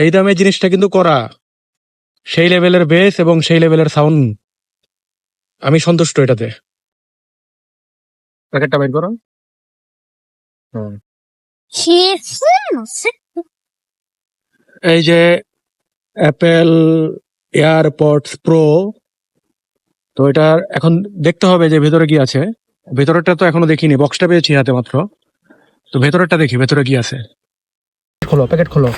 এই দামে জিনিসটা কিন্তু করা, সেই লেভেলের বেস এবং সেই লেভেলের সাউন্ড, আমি সন্তুষ্ট এটাতে। প্যাকেটটা বের করো। হুম। এই যে অ্যাপেল এয়ারপডস প্রো, তো এটা এখন দেখতে হবে যে ভেতরে কি আছে। ভেতরেরটা তো এখনো দেখিনি, বক্সটা পেয়েছি হাতে মাত্র, তো ভেতরেরটা দেখি ভেতরে কি আছে। খোলো, প্যাকেট খোলো।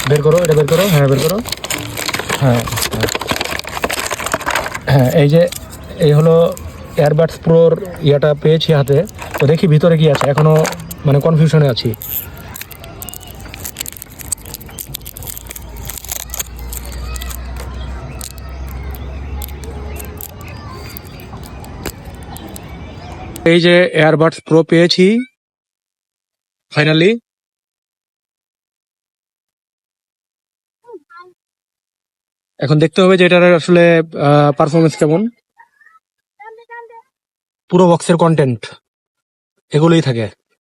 বের করো, এটা বের করো। হ্যাঁ বের করো। হ্যাঁ হ্যাঁ। হ্যাঁ এই যে এই হলো এয়ারবাডস প্রোর ইয়াটা পেয়েছি হাতে, তো দেখি ভিতরে কি আছে, এখনো মানে কনফিউশনে আছি। এই যে এয়ারবাডস প্রো পেয়েছি ফাইনালি। এখন দেখতে হবে যে এটার আসলে পারফরমেন্স কেমন। পুরো বক্সের কন্টেন্ট এগুলোই থাকে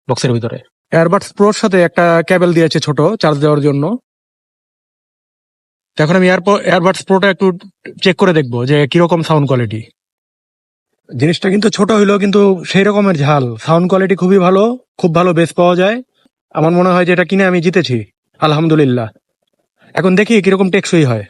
বক্সের ভিতরে। এয়ারবাডস প্রোর সাথে একটা কেবল দিয়েছে ছোট চার্জ দেওয়ার জন্য। তো এখন আমি এয়ারবাডস প্রোটা একটু চেক করে দেখবো যে কিরকম সাউন্ড কোয়ালিটি। জিনিসটা কিন্তু ছোট হইলেও কিন্তু সেই রকমের ঝাল, সাউন্ড কোয়ালিটি খুবই ভালো, খুব ভালো বেস পাওয়া যায়। আমার মনে হয় যে এটা কিনে আমি জিতেছি, আলহামদুলিল্লাহ। এখন দেখি কিরকম টেকসই হয়।